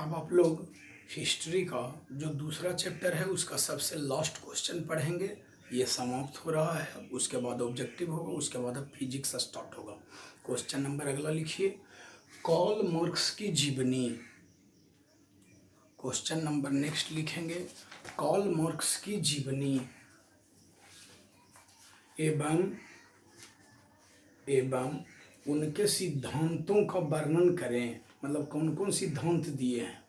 अब आप लोग हिस्ट्री का जो दूसरा चैप्टर है उसका सबसे लास्ट क्वेश्चन पढ़ेंगे। ये समाप्त हो रहा है, उसके बाद ऑब्जेक्टिव होगा, उसके बाद अब फिजिक्स स्टार्ट होगा। क्वेश्चन नंबर अगला लिखिए, कार्ल मार्क्स की जीवनी। क्वेश्चन नंबर नेक्स्ट लिखेंगे, कार्ल मार्क्स की जीवनी एवं उनके सिद्धांतों का वर्णन करें। मतलब कौन कौन सिद्धांत दिए हैं।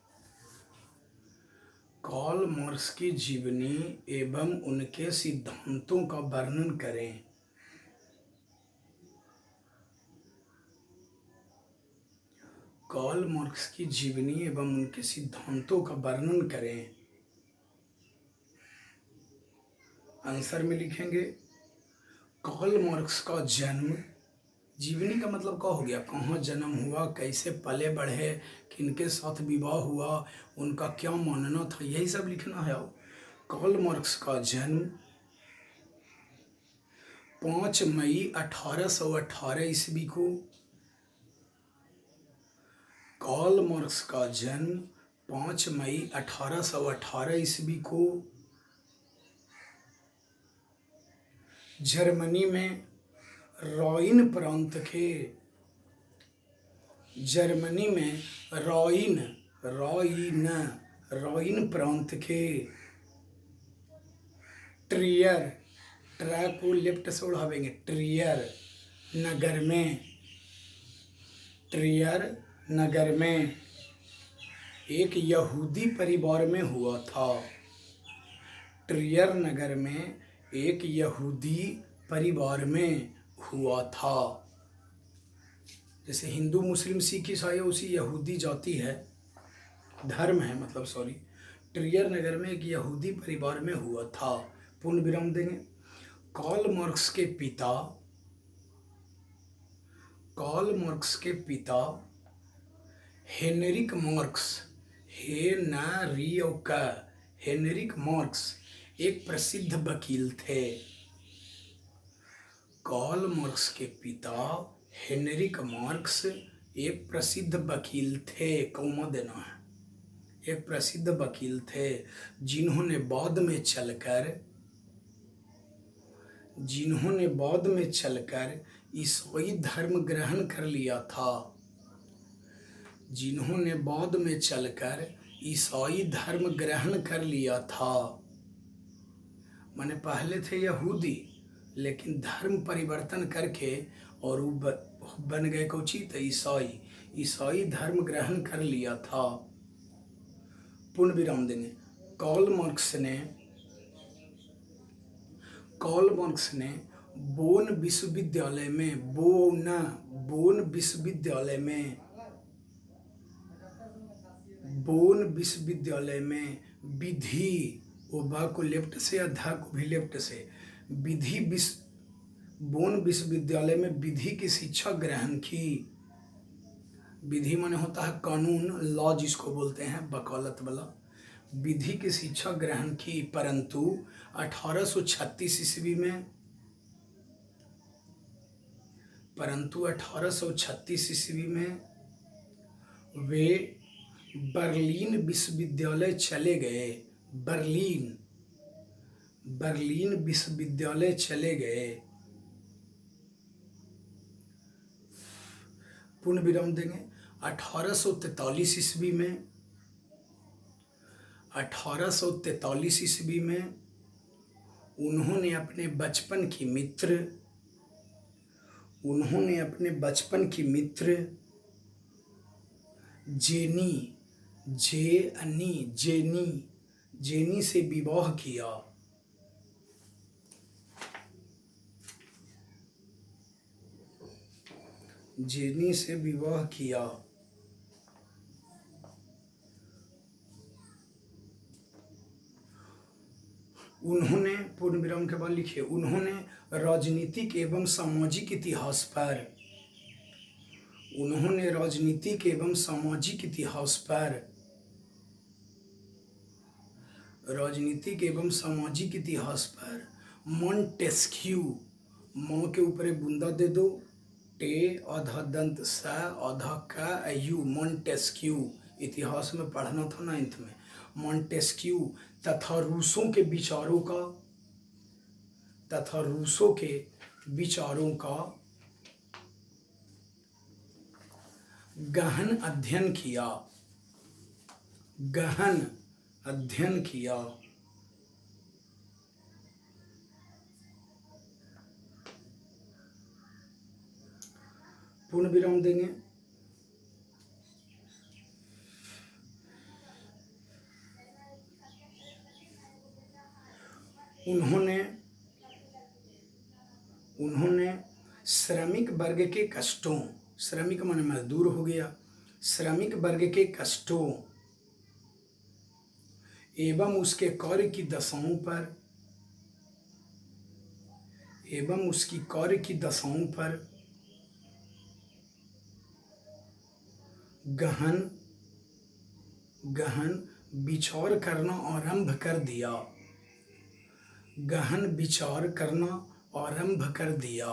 कार्ल मार्क्स की जीवनी एवं उनके सिद्धांतों का वर्णन करें। कार्ल मार्क्स की जीवनी एवं उनके सिद्धांतों का वर्णन करें। आंसर में लिखेंगे, कार्ल मार्क्स का जन्म, जीवनी का मतलब क्या हो गया, कहाँ जन्म हुआ, कैसे पले बढ़े, किनके साथ विवाह हुआ, उनका क्या मानना था, यही सब लिखना है। कार्ल मार्क्स का जन्म 5 मई 1818 ईस्वी को। कार्ल मार्क्स का जन्म 5 मई 1818 ईस्वी को जर्मनी में राइन प्रांत के, जर्मनी में राइन प्रांत के ट्रियर, ट्रा को लेफ्ट से उड़ावेंगे, ट्रियर नगर में एक यहूदी परिवार में हुआ था। ट्रियर नगर में एक यहूदी परिवार में हुआ था। जैसे हिंदू मुस्लिम सिख ईसाई उसी यहूदी जाति है, धर्म है, मतलब सॉरी। ट्रियर नगर में एक यहूदी परिवार में हुआ था। पूर्ण विराम देंगे। कार्ल मार्क्स के पिता हेनरिक मार्क्स एक प्रसिद्ध वकील थे। कार्ल मार्क्स के पिता हेनरिक मार्क्स एक प्रसिद्ध वकील थे, कौमा देना है, एक प्रसिद्ध वकील थे, जिन्होंने बाद में चलकर ईसाई धर्म ग्रहण कर लिया था। जिन्होंने बाद में चलकर ईसाई धर्म ग्रहण कर लिया था। माने पहले थे यहूदी, लेकिन धर्म परिवर्तन करके और वो बन गए कौची, तो ईसाई धर्म ग्रहण कर लिया था। पूर्ण विराम देंगे। कार्ल मार्क्स ने बोन विश्वविद्यालय में विधि, बा को लेफ्ट से, अधा को भी लेफ्ट से, बोन विश्वविद्यालय में विधि की शिक्षा ग्रहण की। विधि माने होता है कानून, लॉ जिसको बोलते हैं, वकालत वाला। विधि की शिक्षा ग्रहण की, परंतु 1836 ईस्वी में वे बर्लिन विश्वविद्यालय चले गए। बर्लिन विश्वविद्यालय चले गए। पूर्ण विराम देंगे। 1843 ईस्वी में उन्होंने अपने बचपन की मित्र जेनी से विवाह किया। उन्होंने, पूर्ण विराम के बाद लिखिए, उन्होंने राजनीतिक एवं सामाजिक इतिहास पर मॉन्टेस्क्यू, माँ के ऊपर बूंदा दे दो, टे आधा दंत स आधा क यू, मॉन्टेस्क्यू इतिहास में पढ़ना था 9th में। मॉन्टेस्क्यू तथा रूसों के विचारों का गहन अध्ययन किया। पूर्ण विराम देंगे। उन्होंने श्रमिक वर्ग के कष्टों, श्रमिक माने मजदूर हो गया, श्रमिक वर्ग के कष्टों एवं उसके कार्य की दशाओं पर गहन विचार करना आरंभ कर दिया।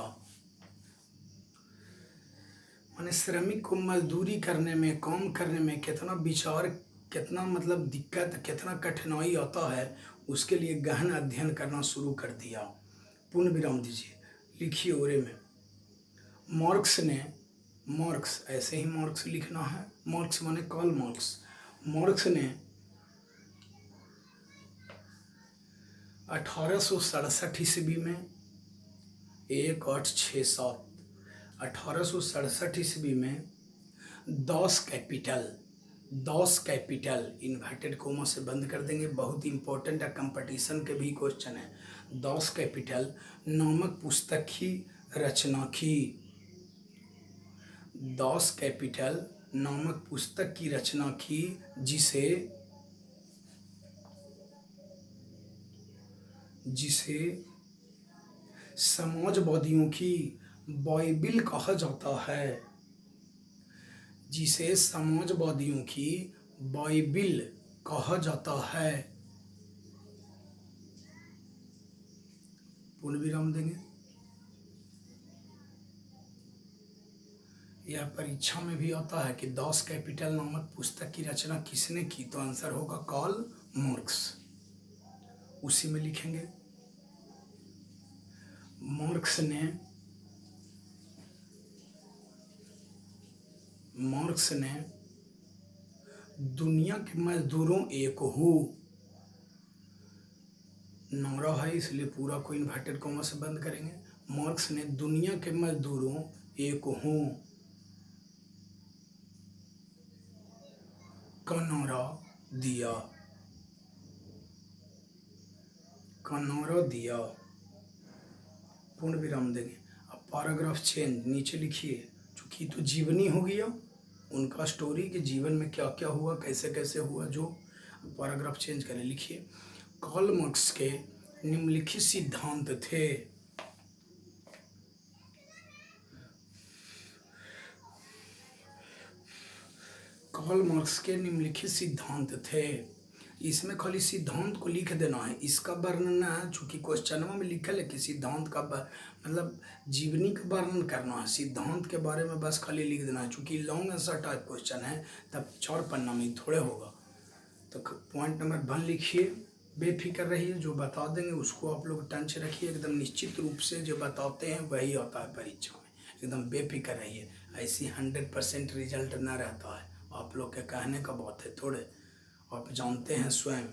माने श्रमिक को मजदूरी करने में, काम करने में कितना विचार, कितना मतलब दिक्कत, कितना कठिनाई आता है, उसके लिए गहन अध्ययन करना शुरू कर दिया। पूर्ण विराम दीजिए। लिखिए ओरे में। मार्क्स ऐसे ही मार्क्स लिखना है। मार्क्स माने कार्ल मार्क्स। मार्क्स ने 1867 ईस्वी में 1867 ईस्वी में दॉस कैपिटल इन्वर्टेड कोमा से बंद कर देंगे, बहुत इंपॉर्टेंट है, कंपटीशन के भी क्वेश्चन है। दॉस कैपिटल नामक पुस्तक की रचना की। दॉस कैपिटल नामक पुस्तक की रचना की, जिसे समाजवादियों की बाइबिल कहा जाता है। जिसे समाजवादियों की बाइबिल कहा जाता है। पूर्ण विराम देंगे। यह परीक्षा में भी आता है कि दॉस कैपिटल नामक पुस्तक की रचना किसने की, तो आंसर होगा कार्ल मार्क्स। उसी में लिखेंगे। मार्क्स ने दुनिया के मजदूरों एक हो, नारा है इसलिए पूरा को इन्वर्टेड कॉमा से बंद करेंगे। मार्क्स ने दुनिया के मजदूरों एक हो का नारा दिया। पूर्ण विराम देंगे। अब पैराग्राफ चेंज, नीचे लिखिए। चूंकि तो जीवनी हो गया उनका स्टोरी के जीवन में क्या क्या हुआ, कैसे कैसे हुआ, जो पैराग्राफ चेंज करें। लिखिए कार्ल मार्क्स के निम्नलिखित सिद्धांत थे। कार्ल मार्क्स के निम्नलिखित सिद्धांत थे। इसमें खाली सिद्धांत को लिख देना है, इसका वर्णन ना है, चूंकि क्वेश्चन में लिखा है कि सिद्धांत का मतलब जीवनी का वर्णन करना है, सिद्धांत के बारे में बस खाली लिख देना है। चूंकि लॉन्ग आंसर टाइप क्वेश्चन है तब 4 पन्ना में थोड़े होगा। तो पॉइंट नंबर 1 लिखिए। बेफिक्र रहिए, जो बता देंगे उसको आप लोग टंच रखिए, एकदम निश्चित रूप से जो बताते हैं वही आता है परीक्षा में, एकदम बेफिक्र रहिए। ऐसी 100% रिजल्ट ना रहता है, आप लोग के कहने का बात है, थोड़े आप जानते हैं स्वयं।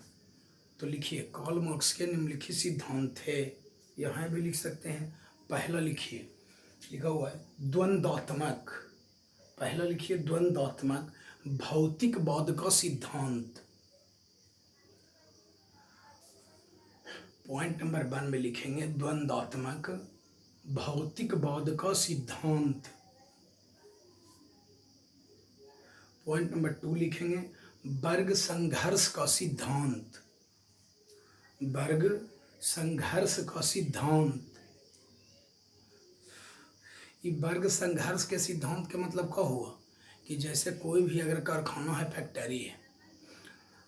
तो लिखिए कार्ल मार्क्स के निम्नलिखित सिद्धांत थे, यहाँ भी लिख सकते हैं। पहला लिखिए, लिखा हुआ है द्वंद्वात्मक। पहला लिखिए द्वंद्वात्मक भौतिकवाद का सिद्धांत। पॉइंट नंबर 1 में लिखेंगे द्वंद्वात्मक भौतिकवाद का सिद्धांत। पॉइंट नंबर 2 लिखेंगे वर्ग संघर्ष का सिद्धांत। वर्ग संघर्ष का सिद्धांत। ये वर्ग संघर्ष के सिद्धांत के मतलब क्या हुआ कि जैसे कोई भी अगर कारखाना है, फैक्ट्री है,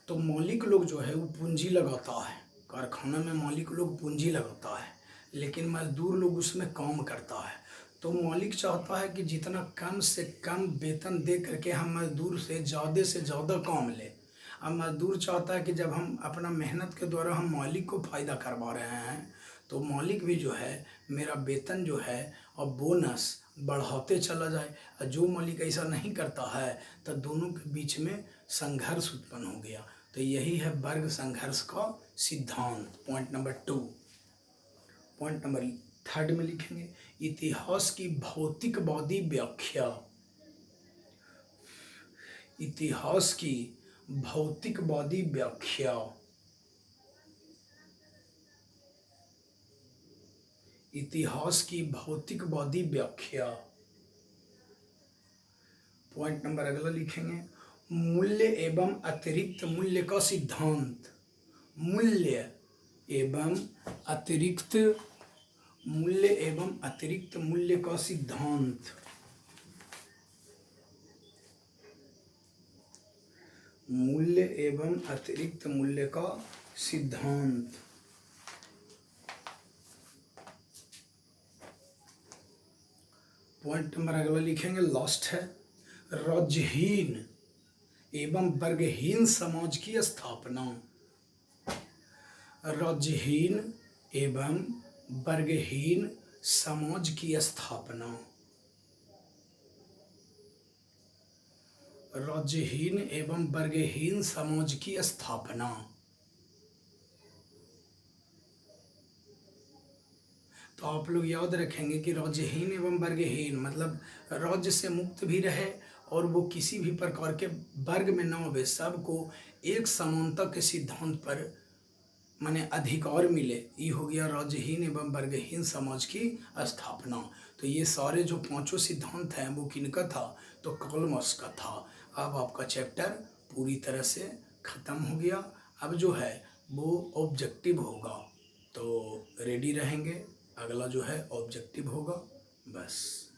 तो मालिक लोग जो है वो पूंजी लगाता है, कारखाना में मालिक लोग पूंजी लगाता है, लेकिन मजदूर लोग उसमें काम करता है। तो मालिक चाहता है कि जितना कम से कम वेतन दे करके हम मजदूर से ज़्यादा काम लें। अब मजदूर चाहता है कि जब हम अपना मेहनत के द्वारा हम मालिक को फ़ायदा करवा रहे हैं, तो मालिक भी जो है मेरा वेतन जो है और बोनस बढ़ाते चला जाए। और जो मालिक ऐसा नहीं करता है तो दोनों के बीच में संघर्ष उत्पन्न हो गया। तो यही है वर्ग संघर्ष का सिद्धांत। Point number 2। पॉइंट नंबर 3 में लिखेंगे इतिहास की भौतिकवादी व्याख्या। इतिहास की भौतिकवादी व्याख्या। इतिहास की भौतिकवादी व्याख्या। पॉइंट नंबर अगला लिखेंगे मूल्य एवं अतिरिक्त मूल्य का सिद्धांत। मूल्य एवं अतिरिक्त मूल्य एवं अतिरिक्त मूल्य का सिद्धांत। मूल्य एवं अतिरिक्त मूल्य का सिद्धांत। पॉइंट नंबर अगला लिखेंगे लास्ट है राज्यहीन एवं वर्गहीन समाज की स्थापना। राज्यहीन एवं वर्गहीन समाज की स्थापना। राज्यहीन एवं वर्गहीन समाज की स्थापना। तो आप लोग याद रखेंगे कि राज्यहीन एवं वर्गहीन मतलब राज्य से मुक्त भी रहे और वो किसी भी प्रकार के वर्ग में न हो, सबको एक समानता के सिद्धांत पर माने अधिकार मिले। ये हो गया राज्यहीन एवं वर्गहीन समाज की स्थापना। तो ये सारे जो 5 सिद्धांत हैं वो किनका था, तो कार्ल मार्क्स का था। अब आपका चैप्टर पूरी तरह से ख़त्म हो गया। अब जो है वो ऑब्जेक्टिव होगा, तो रेडी रहेंगे। अगला जो है ऑब्जेक्टिव होगा बस।